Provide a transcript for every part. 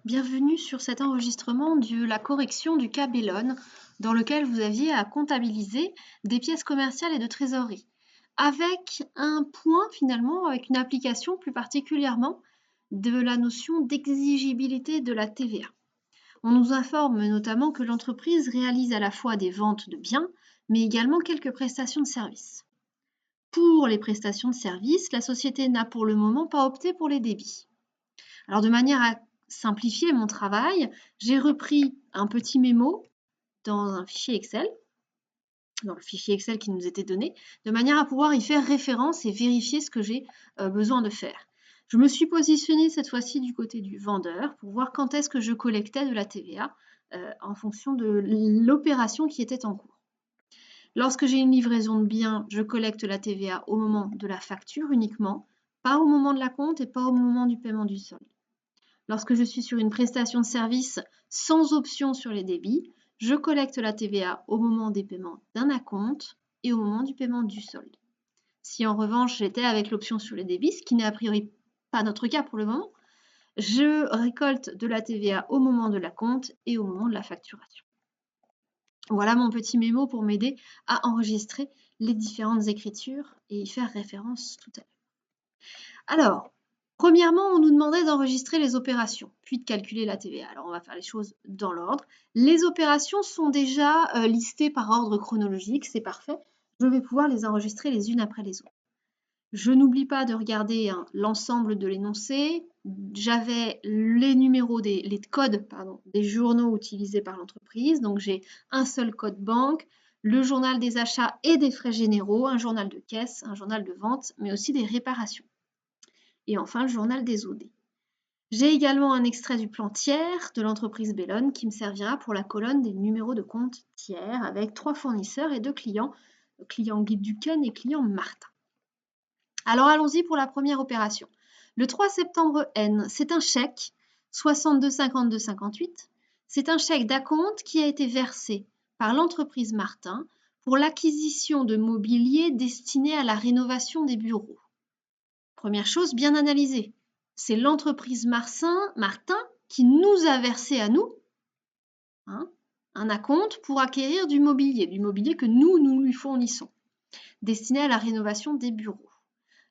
Bienvenue sur cet enregistrement de la correction du cas Bellone, dans lequel vous aviez à comptabiliser des pièces commerciales et de trésorerie, avec un point finalement, avec une application plus particulièrement de la notion d'exigibilité de la TVA. On nous informe notamment que l'entreprise réalise à la fois des ventes de biens, mais également quelques prestations de services. Pour les prestations de services, la société n'a pour le moment pas opté pour les débits. Alors de manière à simplifier mon travail, j'ai repris un petit mémo dans un fichier Excel, dans le fichier Excel qui nous était donné, de manière à pouvoir y faire référence et vérifier ce que j'ai besoin de faire. Je me suis positionnée cette fois-ci du côté du vendeur pour voir quand est-ce que je collectais de la TVA en fonction de l'opération qui était en cours. Lorsque j'ai une livraison de biens, je collecte la TVA au moment de la facture uniquement, pas au moment de la compte et pas au moment du paiement du solde. Lorsque je suis sur une prestation de service sans option sur les débits, je collecte la TVA au moment des paiements d'un acompte et au moment du paiement du solde. Si en revanche j'étais avec l'option sur les débits, ce qui n'est a priori pas notre cas pour le moment, je récolte de la TVA au moment de l'acompte et au moment de la facturation. Voilà mon petit mémo pour m'aider à enregistrer les différentes écritures et y faire référence tout à l'heure. Alors, premièrement, on nous demandait d'enregistrer les opérations, puis de calculer la TVA. Alors, on va faire les choses dans l'ordre. Les opérations sont déjà listées par ordre chronologique, c'est parfait. Je vais pouvoir les enregistrer les unes après les autres. Je n'oublie pas de regarder l'ensemble de l'énoncé. J'avais les numéros, les codes des journaux utilisés par l'entreprise. Donc, j'ai un seul code banque, le journal des achats et des frais généraux, un journal de caisse, un journal de vente, mais aussi des réparations. Et enfin, le journal des OD. J'ai également un extrait du plan tiers de l'entreprise Bellone qui me servira pour la colonne des numéros de compte tiers avec 3 fournisseurs et 2 clients, client Guy Duquesne et client Martin. Alors allons-y pour la première opération. Le 3 septembre N, c'est un chèque 62 52 58. C'est un chèque d'acompte qui a été versé par l'entreprise Martin pour l'acquisition de mobilier destiné à la rénovation des bureaux. Première chose, bien analysée. C'est l'entreprise Martin qui nous a versé à nous un acompte pour acquérir du mobilier que nous lui fournissons, destiné à la rénovation des bureaux.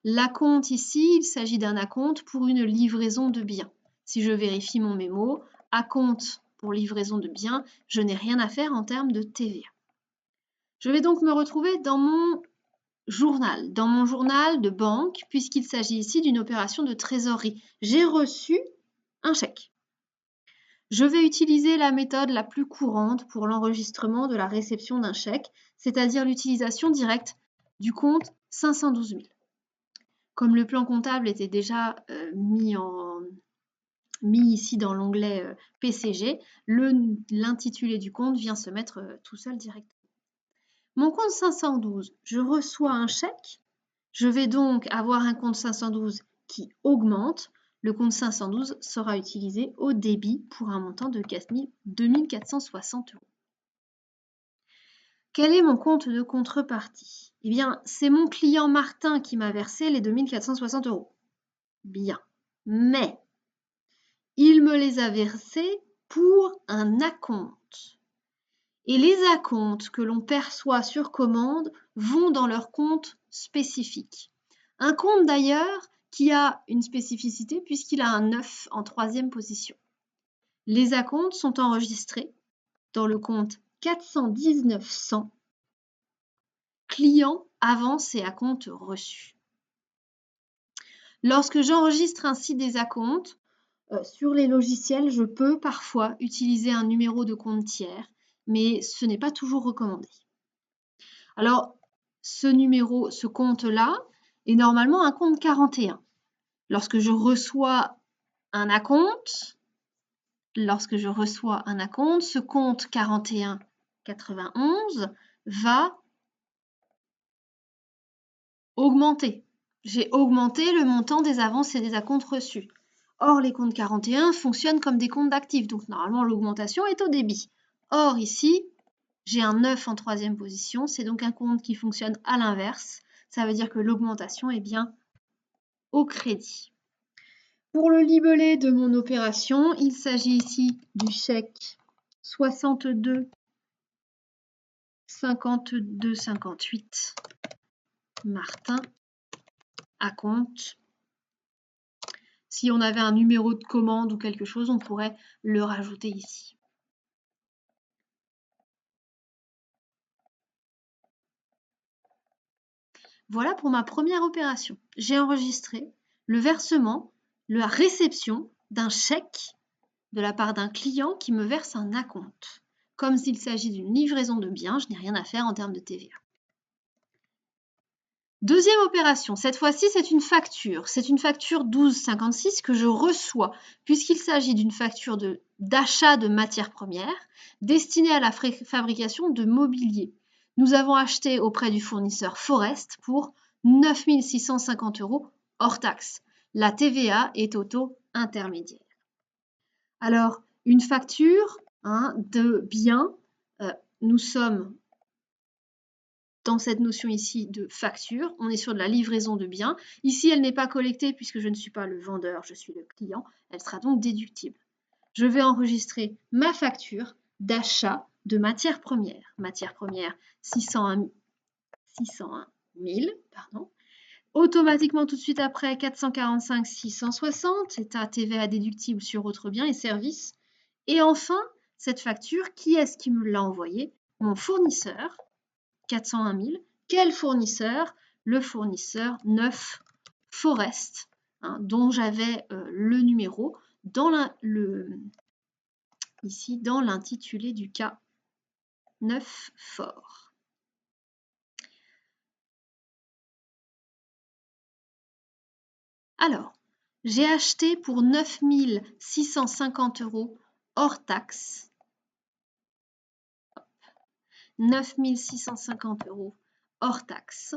L'acompte ici, il s'agit d'un acompte pour une livraison de biens. Si je vérifie mon mémo, acompte pour livraison de biens, je n'ai rien à faire en termes de TVA. Je vais donc me retrouver dans mon journal de banque, puisqu'il s'agit ici d'une opération de trésorerie. J'ai reçu un chèque. Je vais utiliser la méthode la plus courante pour l'enregistrement de la réception d'un chèque, c'est-à-dire l'utilisation directe du compte 512 000. Comme le plan comptable était déjà mis ici dans l'onglet PCG, l'intitulé du compte vient se mettre tout seul directement. Mon compte 512, je reçois un chèque. Je vais donc avoir un compte 512 qui augmente. Le compte 512 sera utilisé au débit pour un montant de 2 460 €. Quel est mon compte de contrepartie? Eh bien, c'est mon client Martin qui m'a versé les 2 460 €. Bien. Mais il me les a versés pour un acompte. Et les acomptes que l'on perçoit sur commande vont dans leur compte spécifique. Un compte d'ailleurs qui a une spécificité puisqu'il a un 9 en 3e position. Les acomptes sont enregistrés dans le compte 419 100, clients, avances et acomptes reçus. Lorsque j'enregistre ainsi des acomptes, sur les logiciels, je peux parfois utiliser un numéro de compte tiers, mais ce n'est pas toujours recommandé. Alors, ce compte-là est normalement un compte 41. Lorsque je reçois un acompte, ce compte 41,91 va augmenter. J'ai augmenté le montant des avances et des acomptes reçus. Or, les comptes 41 fonctionnent comme des comptes d'actifs, donc normalement l'augmentation est au débit. Or, ici, j'ai un 9 en 3e position, c'est donc un compte qui fonctionne à l'inverse. Ça veut dire que l'augmentation est bien au crédit. Pour le libellé de mon opération, il s'agit ici du chèque 62 52 58 Martin à compte. Si on avait un numéro de commande ou quelque chose, on pourrait le rajouter ici. Voilà pour ma première opération. J'ai enregistré le versement, la réception d'un chèque de la part d'un client qui me verse un acompte. Comme s'il s'agit d'une livraison de biens, je n'ai rien à faire en termes de TVA. Deuxième opération, cette fois-ci c'est une facture. C'est une facture 12,56 que je reçois puisqu'il s'agit d'une facture d'achat de matières premières destinée à la fabrication de mobilier. Nous avons acheté auprès du fournisseur Forest pour 9 650 € hors taxe. La TVA est au taux intermédiaire. Alors, une facture de biens, nous sommes dans cette notion ici de facture, on est sur de la livraison de biens. Ici, elle n'est pas collectée puisque je ne suis pas le vendeur, je suis le client. Elle sera donc déductible. Je vais enregistrer ma facture d'achat de matières premières. Matières premières 601 000, pardon. Automatiquement, tout de suite après, 445 660, c'est un TVA déductible sur autres biens et services. Et enfin, cette facture, qui est-ce qui me l'a envoyée? Mon fournisseur, 401 000. Quel fournisseur? Le fournisseur 9 Forest, dont j'avais le numéro ici dans l'intitulé du cas 9 Fort. Alors, j'ai acheté pour 9 650 € hors taxe. 9 650 € hors taxe.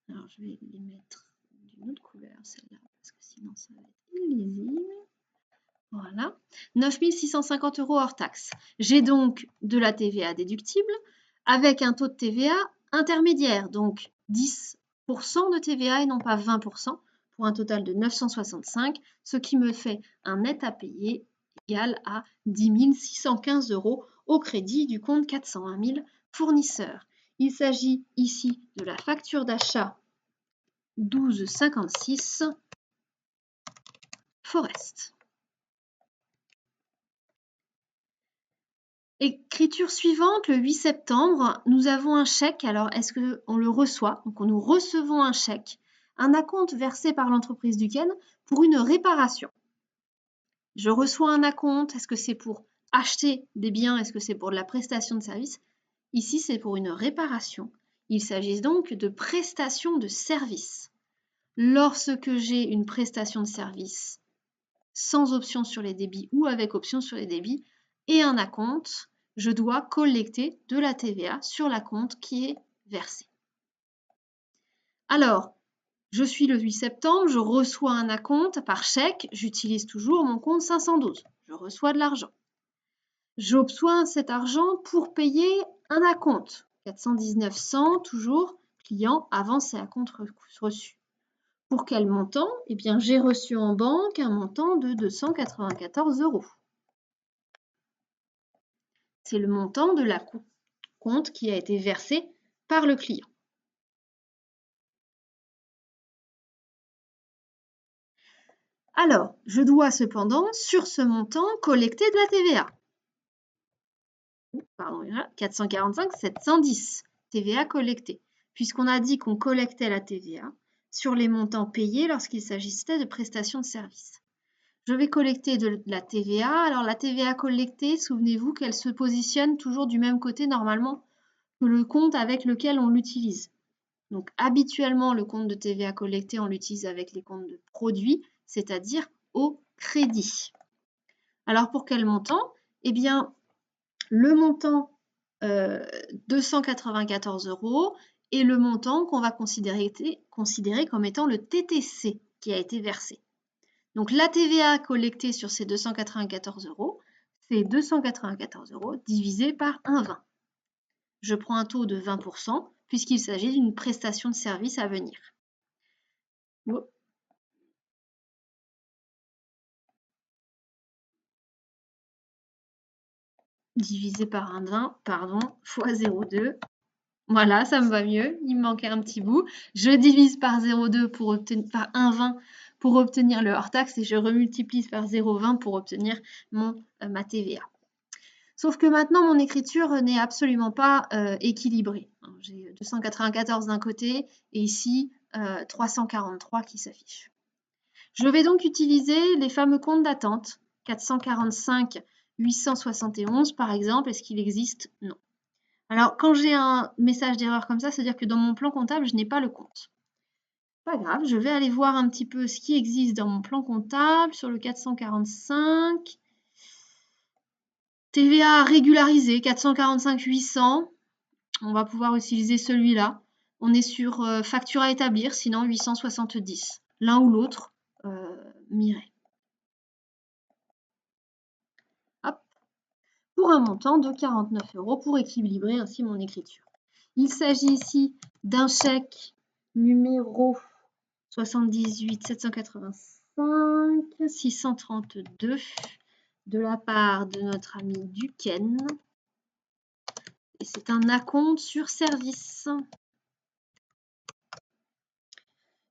Alors, je vais les mettre d'une autre couleur, celle-là, parce que sinon ça va être illisible. Voilà. 9 650 € hors taxe. J'ai donc de la TVA déductible avec un taux de TVA intermédiaire, donc 10% de TVA et non pas 20%, pour un total de 965, ce qui me fait un net à payer égal à 10 615 € au crédit du compte 401 000 fournisseurs. Il s'agit ici de la facture d'achat 12,56 Forest. Écriture suivante, le 8 septembre, nous avons un chèque. Alors, est-ce qu'on le reçoit? Donc, nous recevons un chèque, un acompte versé par l'entreprise Duquesne pour une réparation. Je reçois un acompte. Est-ce que c'est pour acheter des biens? Est-ce que c'est pour de la prestation de service? Ici, c'est pour une réparation. Il s'agit donc de prestation de service. Lorsque j'ai une prestation de service sans option sur les débits ou avec option sur les débits et un acompte, je dois collecter de la TVA sur l'acompte qui est versé. Alors, je suis le 8 septembre, je reçois un acompte par chèque, j'utilise toujours mon compte 512, je reçois de l'argent. J'obtiens cet argent pour payer un acompte, 419 100, toujours, client, avance et acompte reçu. Pour quel montant? Eh bien, j'ai reçu en banque un montant de 294 €. C'est le montant de la compte qui a été versé par le client. Alors, je dois cependant, sur ce montant, collecter de la TVA. Pardon, 445 710 TVA collectée, puisqu'on a dit qu'on collectait la TVA sur les montants payés lorsqu'il s'agissait de prestations de services. Je vais collecter de la TVA. Alors, la TVA collectée, souvenez-vous qu'elle se positionne toujours du même côté normalement que le compte avec lequel on l'utilise. Donc, habituellement, le compte de TVA collecté, on l'utilise avec les comptes de produits, c'est-à-dire au crédit. Alors, pour quel montant? Eh bien, le montant 294 € est le montant qu'on va considérer comme étant le TTC qui a été versé. Donc, la TVA collectée sur ces 294 €, c'est 294 € divisé par 1,20. Je prends un taux de 20% puisqu'il s'agit d'une prestation de service à venir. divisé par 1,20, pardon, fois 0,2. Voilà, ça me va mieux. Il me manquait un petit bout. Je divise par 0,2 pour obtenir, par 1,20 pour obtenir le hors-taxe et je remultiplie par 0,20 pour obtenir ma TVA. Sauf que maintenant, mon écriture n'est absolument pas équilibrée. J'ai 294 d'un côté et ici 343 qui s'affichent. Je vais donc utiliser les fameux comptes d'attente. 445 871 par exemple. Est-ce qu'il existe? Non. Alors, quand j'ai un message d'erreur comme ça, c'est-à-dire que dans mon plan comptable, je n'ai pas le compte. Pas grave, je vais aller voir un petit peu ce qui existe dans mon plan comptable sur le 445. TVA régularisé, 445 800. On va pouvoir utiliser celui-là. On est sur facture à établir, sinon 870. L'un ou l'autre m'irait. Hop. Pour un montant de 49 € pour équilibrer ainsi mon écriture. Il s'agit ici d'un chèque numéro 78 785 632 de la part de notre ami Duquesne. Et c'est un acompte sur service.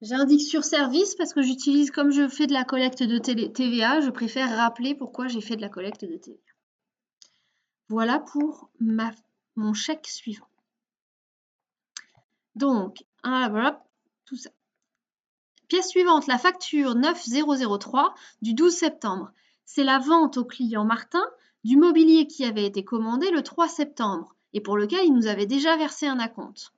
J'indique sur service parce que j'utilise, comme je fais de la collecte de TVA, je préfère rappeler pourquoi j'ai fait de la collecte de TVA. Voilà pour mon chèque suivant. Donc, voilà, tout ça. Pièce suivante, la facture 9003 du 12 septembre. C'est la vente au client Martin du mobilier qui avait été commandé le 3 septembre et pour lequel il nous avait déjà versé un acompte.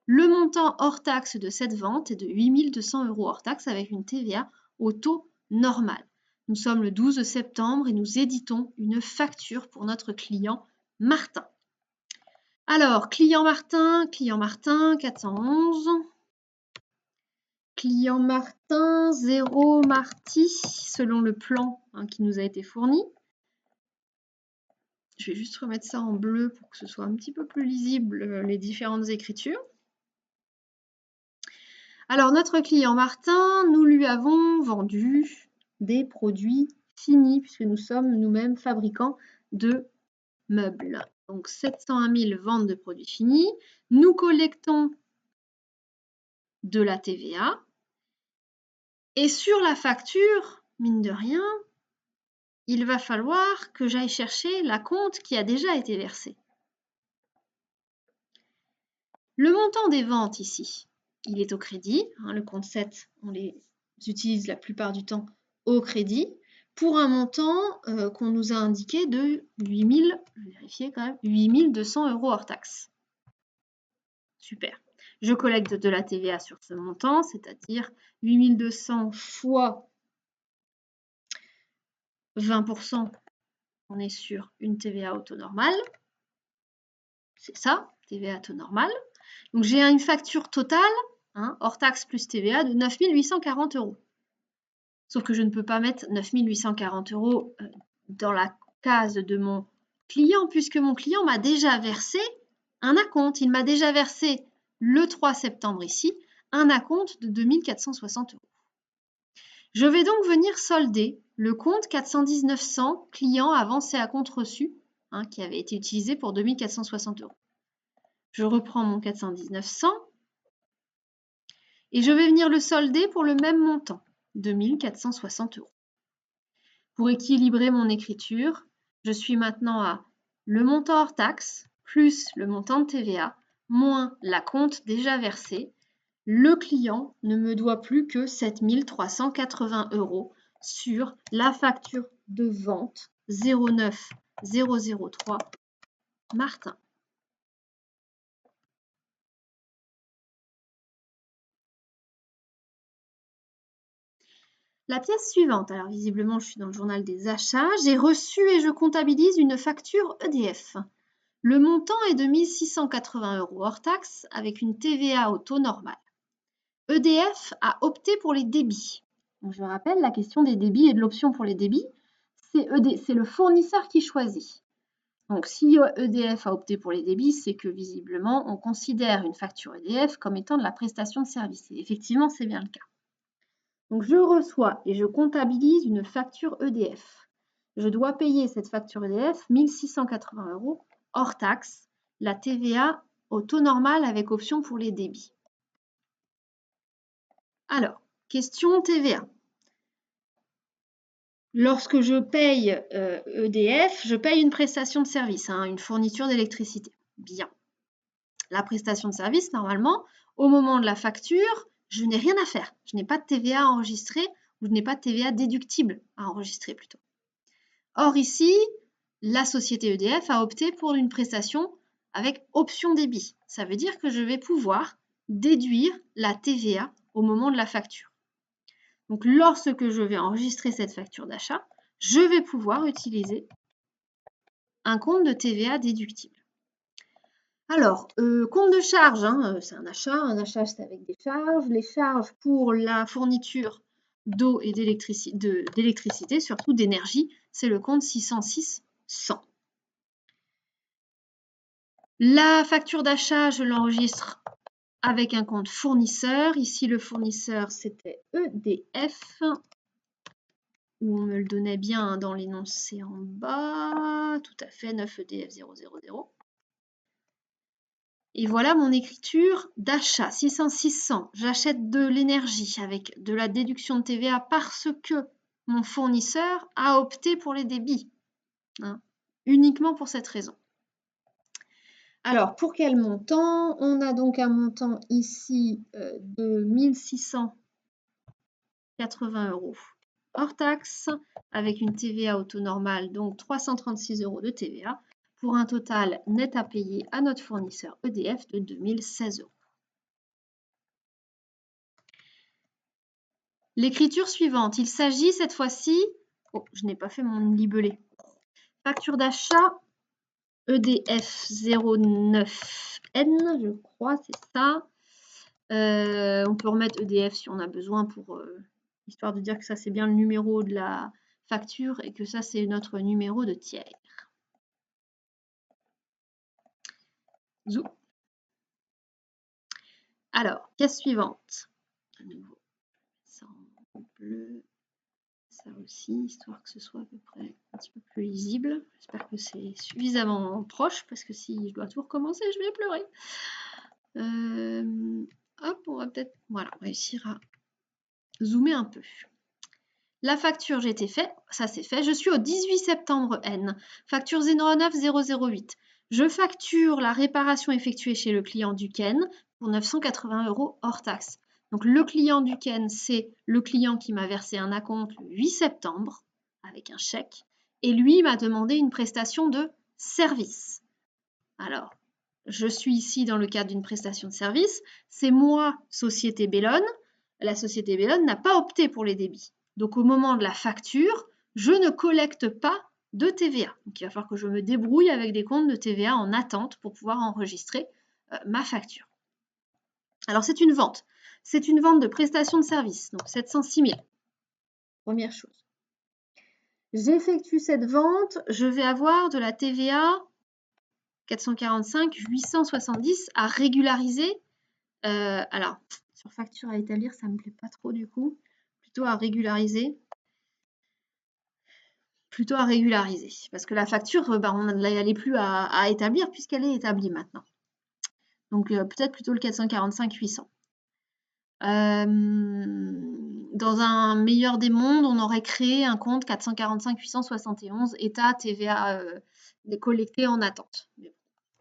Le montant hors taxe de cette vente est de 8 200 € hors taxe avec une TVA au taux normal. Nous sommes le 12 septembre et nous éditons une facture pour notre client Martin. Alors, client Martin, 411. Client Martin, 0 Marty, selon le plan qui nous a été fourni. Je vais juste remettre ça en bleu pour que ce soit un petit peu plus lisible, les différentes écritures. Alors, notre client Martin, nous lui avons vendu des produits finis, puisque nous sommes nous-mêmes fabricants de meubles. Donc, 701 000 ventes de produits finis. Nous collectons de la TVA. Et sur la facture, mine de rien, il va falloir que j'aille chercher l'acompte qui a déjà été versé. Le montant des ventes ici, il est au crédit. Le compte 7, on les utilise la plupart du temps au crédit pour un montant qu'on nous a indiqué de 8 200 € hors taxe. Super. Je collecte de la TVA sur ce montant, c'est-à-dire 8 200 fois 20%. On est sur une TVA au taux normal. C'est ça, TVA à taux normal. Donc j'ai une facture totale, hors taxe plus TVA, de 9 840 €. Sauf que je ne peux pas mettre 9 840 € dans la case de mon client, puisque mon client m'a déjà versé un acompte. Il m'a déjà versé le 3 septembre ici, un acompte de 2 460 €. Je vais donc venir solder le compte 419 100 client avancé à compte reçu, qui avait été utilisé pour 2 460 €. Je reprends mon 419 100 et je vais venir le solder pour le même montant, 2 460 €. Pour équilibrer mon écriture, je suis maintenant à le montant hors taxe plus le montant de TVA moins l'acompte déjà versé. Le client ne me doit plus que 7 380 € sur la facture de vente 09003 Martin. La pièce suivante, alors visiblement je suis dans le journal des achats, j'ai reçu et je comptabilise une facture EDF. Le montant est de 1 680 € hors taxe avec une TVA au taux normal. EDF a opté pour les débits. Donc, je rappelle la question des débits et de l'option pour les débits, c'est le fournisseur qui choisit. Donc si EDF a opté pour les débits, c'est que visiblement on considère une facture EDF comme étant de la prestation de service. Et effectivement, c'est bien le cas. Donc je reçois et je comptabilise une facture EDF. je dois payer cette facture EDF 1 680 € hors taxe, la TVA au taux normal avec option pour les débits. Alors, question TVA. Lorsque je paye EDF, je paye une prestation de service, hein, une fourniture d'électricité. Bien. La prestation de service, normalement, au moment de la facture, je n'ai rien à faire. Je n'ai pas de TVA à enregistrer ou je n'ai pas de TVA déductible à enregistrer plutôt. Or ici, la société EDF a opté pour une prestation avec option débit. Ça veut dire que je vais pouvoir déduire la TVA au moment de la facture. Donc, lorsque je vais enregistrer cette facture d'achat, je vais pouvoir utiliser un compte de TVA déductible. Alors, compte de charge, hein, c'est un achat c'est avec des charges. Les charges pour la fourniture d'eau et d'électricité, surtout d'énergie, c'est le compte 606-100. La facture d'achat, je l'enregistre avec un compte fournisseur. Ici, le fournisseur, c'était EDF. Où on me le donnait bien dans l'énoncé en bas. Tout à fait, 9EDF000. Et voilà mon écriture d'achat, 600-600. J'achète de l'énergie avec de la déduction de TVA parce que mon fournisseur a opté pour les débits. Hein, uniquement pour cette raison. Alors, pour quel montant? On a donc un montant ici de 1 680 € hors taxe, avec une TVA au taux normal, donc 336 € de TVA, pour un total net à payer à notre fournisseur EDF de 2016 €. L'écriture suivante, il s'agit cette fois-ci, oh, je n'ai pas fait mon libellé, facture d'achat EDF 09N, je crois, c'est ça. On peut remettre EDF si on a besoin pour, histoire de dire que ça c'est bien le numéro de la facture et que ça c'est notre numéro de tiers. Zou. Alors, pièce suivante. À nouveau, ça en bleu, ça aussi, histoire que ce soit à peu près un petit peu plus lisible. J'espère que c'est suffisamment proche, parce que si je dois tout recommencer, je vais pleurer. Hop, on va peut-être réussir à zoomer un peu. La facture, j'ai été fait, ça c'est fait. Je suis au 18 septembre N, facture 09008. Je facture la réparation effectuée chez le client Duquesne pour 980 € hors taxe. Donc le client Duquesne, c'est le client qui m'a versé un acompte le 8 septembre avec un chèque et lui m'a demandé une prestation de service. Alors, je suis ici dans le cadre d'une prestation de service. C'est moi, Société Bellone. La Société Bellone n'a pas opté pour les débits. Donc, au moment de la facture, je ne collecte pas de TVA. Donc, il va falloir que je me débrouille avec des comptes de TVA en attente pour pouvoir enregistrer ma facture. Alors, c'est une vente. C'est une vente de prestation de service, donc 706 000. Première chose. J'effectue cette vente, je vais avoir de la TVA 445 870 à régulariser. Alors, sur facture à établir, ça ne me plaît pas trop du coup. Plutôt à régulariser. Parce que la facture, elle n'est plus à établir puisqu'elle est établie maintenant. Donc, peut-être plutôt le 445 800. Dans un meilleur des mondes, on aurait créé un compte 445 871 État TVA collecté en attente.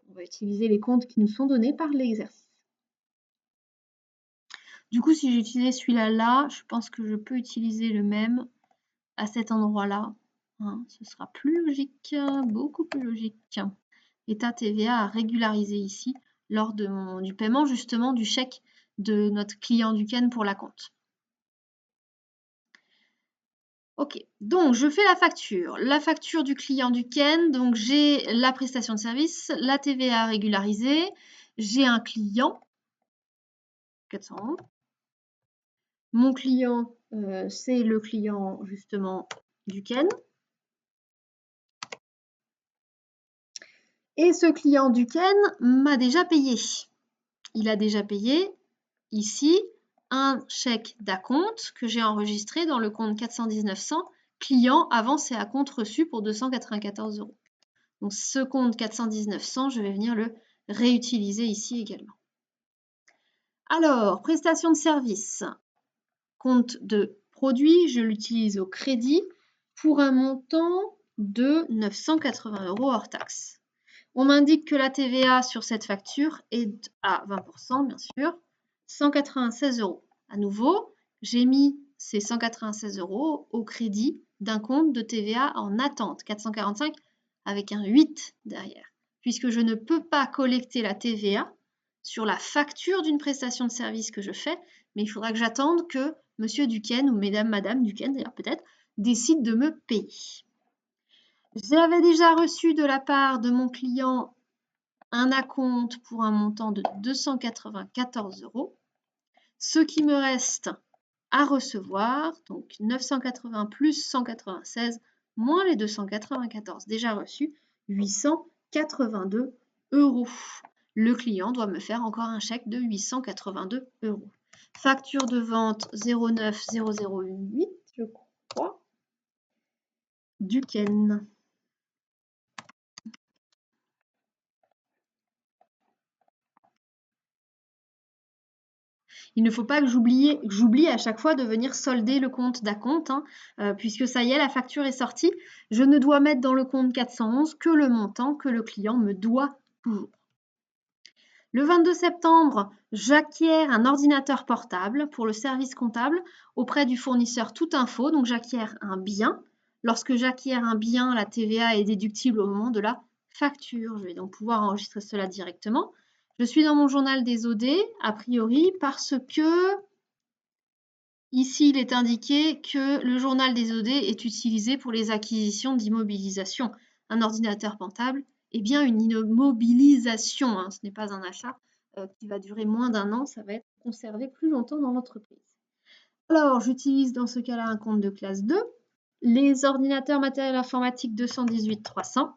On va utiliser les comptes qui nous sont donnés par l'exercice. Du coup, si j'utilisais celui-là là, je pense que je peux utiliser le même à cet endroit-là. Hein, ce sera plus logique, beaucoup plus logique. État TVA à régulariser ici lors du paiement justement du chèque de notre client Duquesne pour la compte. Ok, donc je fais la facture du client Duquesne, donc j'ai la prestation de service, la TVA à régulariser, j'ai un client, 400 €. Mon client, c'est le client justement Duquesne. Et ce client Duquesne m'a déjà payé. Il a déjà payé ici un chèque d'acompte que j'ai enregistré dans le compte 419 100 client avance et à compte reçu pour 294 €. Donc ce compte 419 je vais venir le réutiliser ici également. Alors, prestation de service, compte de produit, je l'utilise au crédit pour un montant de 980 € hors taxe. On m'indique que la TVA sur cette facture est à 20%, bien sûr, 196 €. À nouveau, j'ai mis ces 196 € au crédit d'un compte de TVA en attente, 445 avec un 8 derrière, puisque je ne peux pas collecter la TVA sur la facture d'une prestation de service que je fais, mais il faudra que j'attende que Monsieur Duquesne ou Madame Duquesne, d'ailleurs peut-être, décide de me payer. J'avais déjà reçu de la part de mon client un acompte pour un montant de 294 €. Ce qui me reste à recevoir, donc 980 plus 196 moins les 294 déjà reçus, 882 €. Le client doit me faire encore un chèque de 882 €. Facture de vente 09008, je crois, Duquesne. Il ne faut pas que j'oublie à chaque fois de venir solder le compte d'acompte, puisque ça y est, la facture est sortie. Je ne dois mettre dans le compte 411 que le montant que le client me doit toujours. Le 22 septembre, j'acquiers un ordinateur portable pour le service comptable auprès du fournisseur Tout Info. Donc j'acquiers un bien. Lorsque j'acquiers un bien, la TVA est déductible au moment de la facture. Je vais donc pouvoir enregistrer cela directement. Je suis dans mon journal des OD, a priori, parce que ici, il est indiqué que le journal des OD est utilisé pour les acquisitions d'immobilisation. Un ordinateur portable est bien une immobilisation, ce n'est pas un achat qui va durer moins d'1 an, ça va être conservé plus longtemps dans l'entreprise. Alors, j'utilise dans ce cas-là un compte de classe 2, les ordinateurs matériels informatiques 218 300.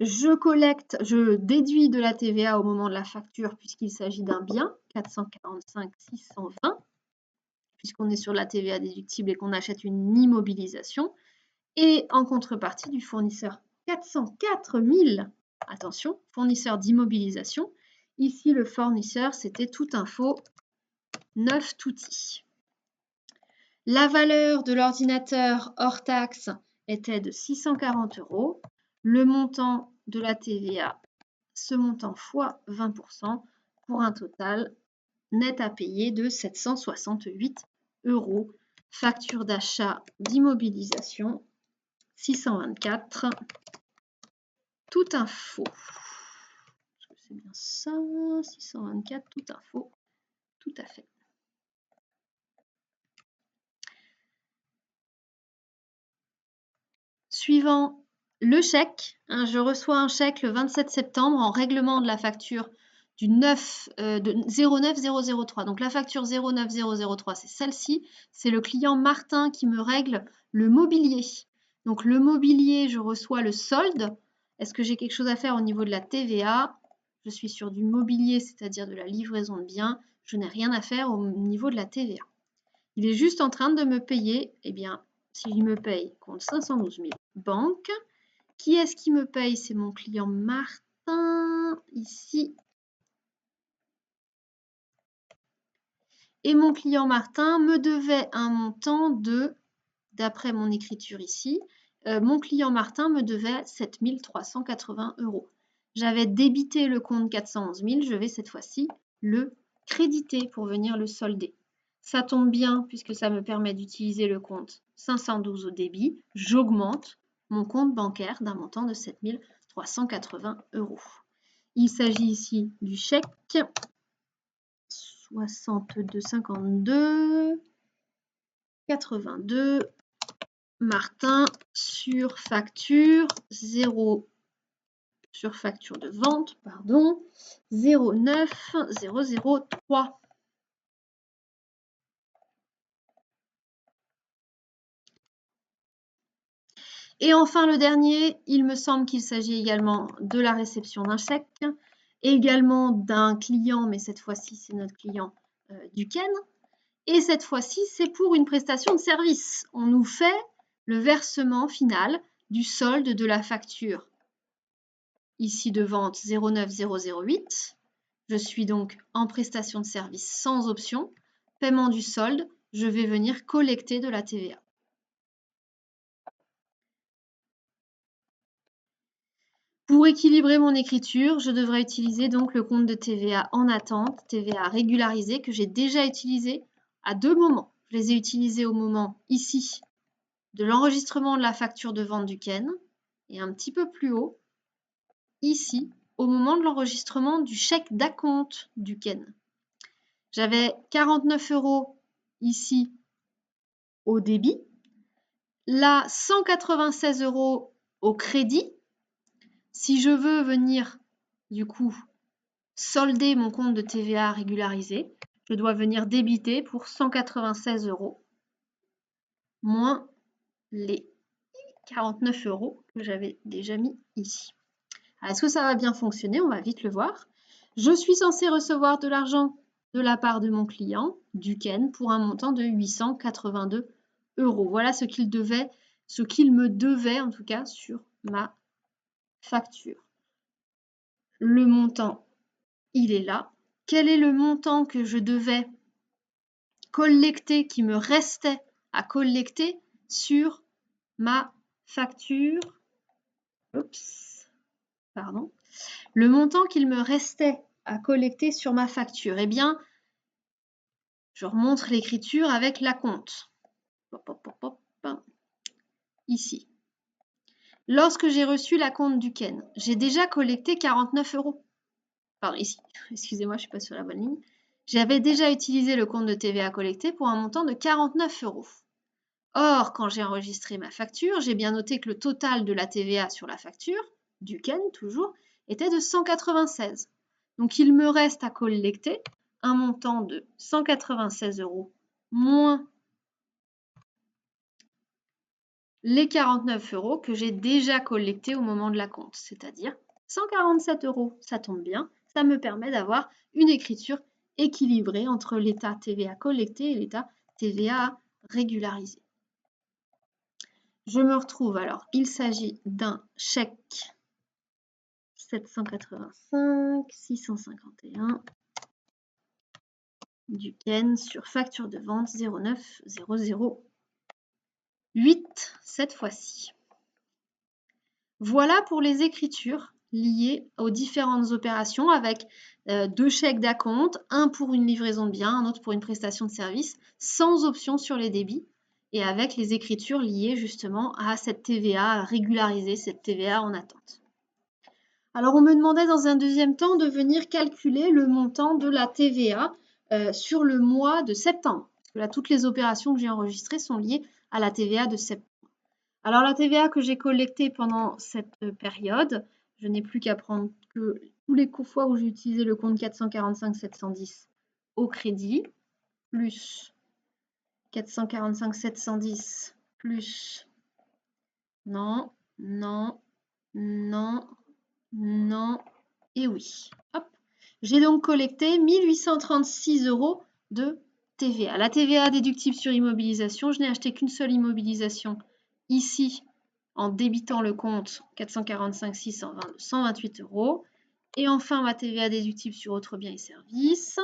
Je déduis de la TVA au moment de la facture puisqu'il s'agit d'un bien, 445 620, puisqu'on est sur la TVA déductible et qu'on achète une immobilisation. Et en contrepartie du fournisseur 404 000, attention, fournisseur d'immobilisation. Ici, le fournisseur, c'était Tout Info, 9 Touti. La valeur de l'ordinateur hors taxe était de 640 €. Le montant de la TVA, ce montant fois 20%, pour un total net à payer de 768 €. Facture d'achat d'immobilisation 624. Tout Info. Est-ce que c'est bien ça? 624 Tout Info. Tout à fait. Suivant le chèque, je reçois un chèque le 27 septembre en règlement de la facture du 09003. Donc la facture 09003, c'est celle-ci. C'est le client Martin qui me règle le mobilier. Donc le mobilier, je reçois le solde. Est-ce que j'ai quelque chose à faire au niveau de la TVA? Je suis sur du mobilier, c'est-à-dire de la livraison de biens. Je n'ai rien à faire au niveau de la TVA. Il est juste en train de me payer, eh bien, si il me paye, compte 512 000, banque. Qui est-ce qui me paye? C'est mon client Martin, ici. Et mon client Martin me devait un montant de, d'après mon écriture ici, mon client Martin me devait 7 380 €. J'avais débité le compte 411 000, je vais cette fois-ci le créditer pour venir le solder. Ça tombe bien puisque ça me permet d'utiliser le compte 512 au débit. J'augmente mon compte bancaire d'un montant de 7 380 €. Il s'agit ici du chèque 62 82 Martin sur facture 0 sur facture de vente, pardon, 09003. Et enfin, le dernier, il me semble qu'il s'agit également de la réception d'un chèque, également d'un client, mais cette fois-ci, c'est notre client Duquesne. Et cette fois-ci, c'est pour une prestation de service. On nous fait le versement final du solde de la facture. Ici de vente 09008. Je suis donc en prestation de service sans option. Paiement du solde, je vais venir collecter de la TVA. Pour équilibrer mon écriture, je devrais utiliser donc le compte de TVA en attente, TVA régularisé, que j'ai déjà utilisé à 2 moments. Je les ai utilisés au moment ici de l'enregistrement de la facture de vente du Ken et un petit peu plus haut, ici, au moment de l'enregistrement du chèque d'acompte du Ken. J'avais 49 € ici au débit, là 196 € au crédit. Si je veux venir du coup solder mon compte de TVA régularisé, je dois venir débiter pour 196 € moins les 49 € que j'avais déjà mis ici. Est-ce que ça va bien fonctionner? On va vite le voir. Je suis censée recevoir de l'argent de la part de mon client, du Ken, pour un montant de 882 €. Voilà ce qu'il me devait en tout cas sur ma facture. Le montant, il est là. Quel est le montant que je devais collecter, qui me restait à collecter sur ma facture? Oups, pardon. Le montant qu'il me restait à collecter sur ma facture, eh bien, je remonte l'écriture avec l'acompte. Ici. Lorsque j'ai reçu l'acompte du Ken, j'ai déjà collecté 49 €. Pardon, ici. Excusez-moi, je ne suis pas sur la bonne ligne. J'avais déjà utilisé le compte de TVA collecté pour un montant de 49 €. Or, quand j'ai enregistré ma facture, j'ai bien noté que le total de la TVA sur la facture, du Ken toujours, était de 196. Donc, il me reste à collecter un montant de 196 € moins les 49 € que j'ai déjà collectés au moment de l'acompte, c'est-à-dire 147 €. Ça tombe bien, ça me permet d'avoir une écriture équilibrée entre l'état TVA collecté et l'état TVA régularisé. Je me retrouve alors, il s'agit d'un chèque 785 651 du Ken sur facture de vente 09008 cette fois-ci. Voilà pour les écritures liées aux différentes opérations avec 2 chèques d'acompte, un pour une livraison de biens, un autre pour une prestation de service, sans option sur les débits et avec les écritures liées justement à cette TVA régularisée, cette TVA en attente. Alors, on me demandait dans un deuxième temps de venir calculer le montant de la TVA sur le mois de septembre. Parce que là, toutes les opérations que j'ai enregistrées sont liées à la TVA de septembre. Alors, la TVA que j'ai collectée pendant cette période, je n'ai plus qu'à prendre que tous les fois où j'ai utilisé le compte 445 710 au crédit, plus 445 710, plus non, non, non, non, et oui. Hop. J'ai donc collecté 1836 € de TVA. La TVA déductible sur immobilisation, je n'ai acheté qu'une seule immobilisation ici en débitant le compte 445 620 de 128 €. Et enfin, ma TVA déductible sur autres biens et services.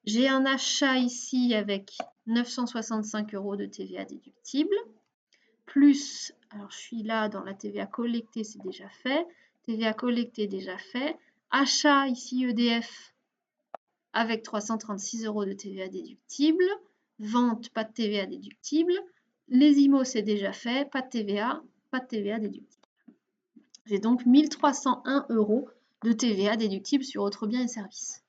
J'ai un achat ici avec 965 € de TVA déductible. Plus, alors je suis là dans la TVA collectée, c'est déjà fait. TVA collectée, déjà fait. Achat ici EDF avec 336 € de TVA déductible. Vente, pas de TVA déductible. Les IMO, c'est déjà fait. Pas de TVA déductible. J'ai donc 1301 € de TVA déductible sur autres biens et services.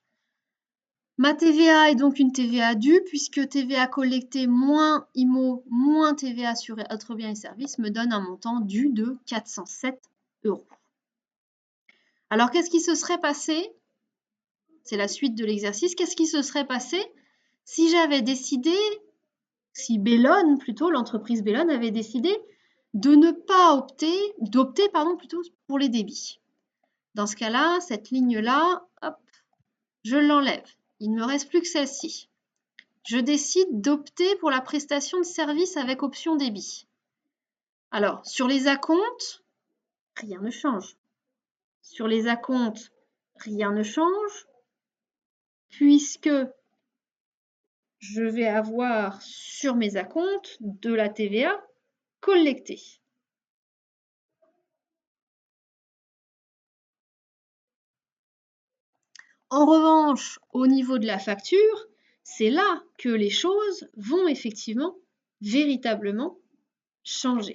Ma TVA est donc une TVA due puisque TVA collectée moins IMO moins TVA sur autres biens et services me donne un montant dû de 407 €. Alors, qu'est-ce qui se serait passé? C'est la suite de l'exercice. Qu'est-ce qui se serait passé si j'avais décidé, si Bellone, plutôt, l'entreprise Bellone avait décidé de ne pas d'opter plutôt pour les débits? Dans ce cas-là, cette ligne-là, hop, je l'enlève. Il ne me reste plus que celle-ci. je décide d'opter pour la prestation de service avec option débit. Alors, sur les acomptes, rien ne change. Sur les acomptes, rien ne change, puisque je vais avoir sur mes acomptes de la TVA collectée. En revanche, au niveau de la facture, c'est là que les choses vont effectivement, véritablement changer.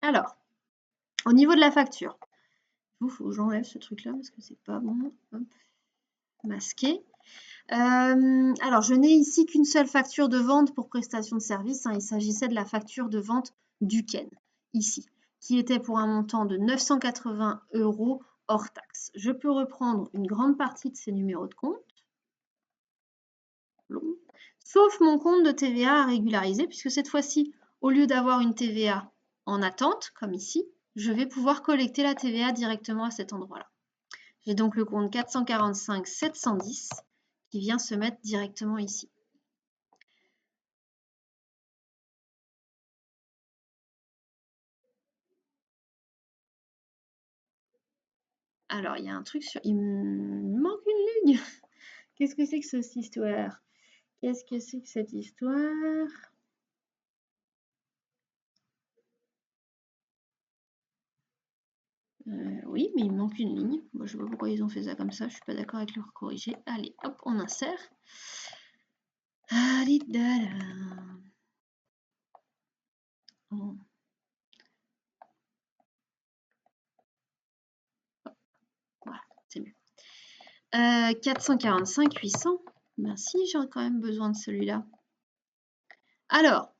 Alors, au niveau de la facture, il faut que j'enlève ce truc-là parce que c'est pas bon. Hop. Masqué. Alors, je n'ai ici qu'une seule facture de vente pour prestation de service. Il s'agissait de la facture de vente du Ken, ici, qui était pour un montant de 980 € hors taxe. Je peux reprendre une grande partie de ces numéros de compte, sauf mon compte de TVA à régulariser, puisque cette fois-ci, au lieu d'avoir une TVA en attente, comme ici, je vais pouvoir collecter la TVA directement à cet endroit-là. J'ai donc le compte 445 710 qui vient se mettre directement ici. Alors, il y a un truc sur... Il me manque une ligne. Qu'est-ce que c'est que cette histoire? Qu'est-ce que c'est que cette histoire? Oui, mais il me manque une ligne. Moi, je ne sais pas pourquoi ils ont fait ça comme ça. Je ne suis pas d'accord avec leur corriger. Allez, hop, on insère. Allez, dada. Oh. Voilà, c'est mieux. 445 800. Ben si, j'aurais quand même besoin de celui-là. Alors,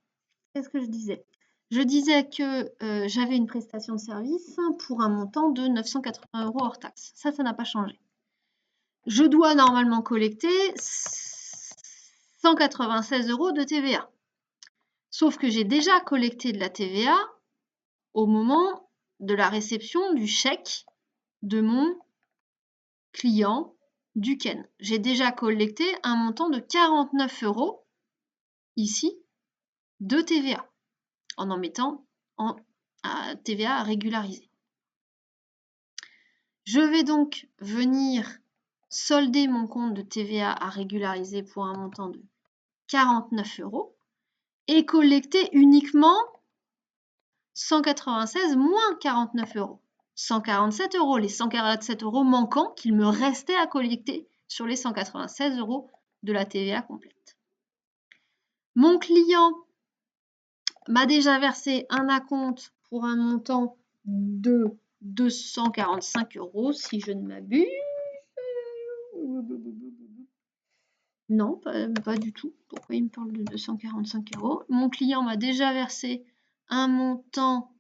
qu'est-ce que je disais? Je disais que j'avais une prestation de service pour un montant de 980 € hors taxe. Ça n'a pas changé. Je dois normalement collecter 196 € de TVA. Sauf que j'ai déjà collecté de la TVA au moment de la réception du chèque de mon client du Ken. J'ai déjà collecté un montant de 49 € ici de TVA en mettant en TVA à régulariser. Je vais donc venir solder mon compte de TVA à régulariser pour un montant de 49 € et collecter uniquement 196 moins 49 €. 147 €, les 147 € manquants qu'il me restait à collecter sur les 196 € de la TVA complète. Mon client m'a déjà versé un acompte pour un montant de 245 € si je ne m'abuse. Non, pas du tout. Pourquoi il me parle de 245 €? Mon client m'a déjà versé un montant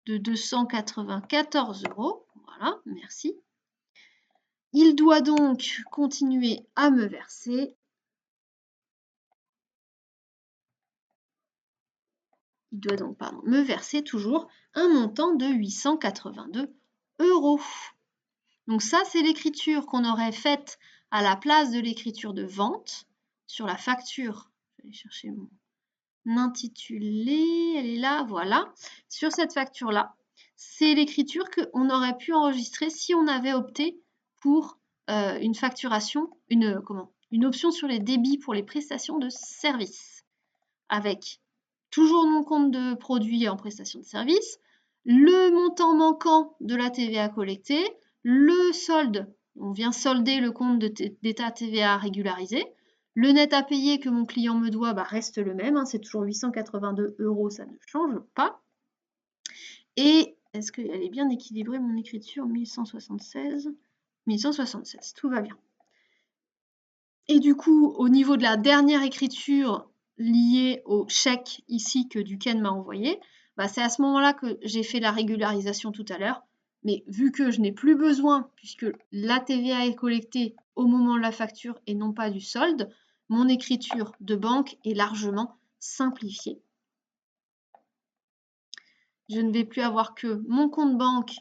de 294 €. Voilà, merci. Il doit donc continuer à me verser. Il doit donc, me verser toujours un montant de 882 €. Donc ça, c'est l'écriture qu'on aurait faite à la place de l'écriture de vente sur la facture. Je vais aller chercher mon intitulé, elle est là, voilà. Sur cette facture-là, c'est l'écriture qu'on aurait pu enregistrer si on avait opté pour une facturation, une option sur les débits pour les prestations de services, avec toujours mon compte de produit en prestation de service, le montant manquant de la TVA collectée, le solde, on vient solder le compte d'état TVA régularisé, le net à payer que mon client me doit reste le même, c'est toujours 882 €, ça ne change pas. Et est-ce qu'elle est bien équilibrée, mon écriture? 1176, 1176, tout va bien. Et du coup, au niveau de la dernière écriture liée au chèque ici que Duquesne m'a envoyé, c'est à ce moment-là que j'ai fait la régularisation tout à l'heure. Mais vu que je n'ai plus besoin, puisque la TVA est collectée au moment de la facture et non pas du solde, mon écriture de banque est largement simplifié. Je ne vais plus avoir que mon compte banque,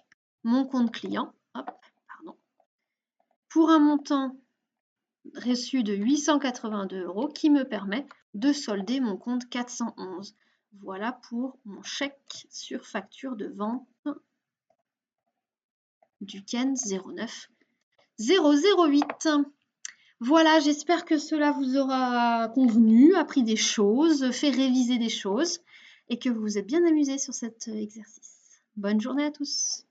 mon compte client. Hop, pardon. Pour un montant reçu de 882 € qui me permet de solder mon compte 411. Voilà pour mon chèque sur facture de vente du Ken 09 008. Voilà, j'espère que cela vous aura convenu, appris des choses, fait réviser des choses et que vous vous êtes bien amusés sur cet exercice. Bonne journée à tous.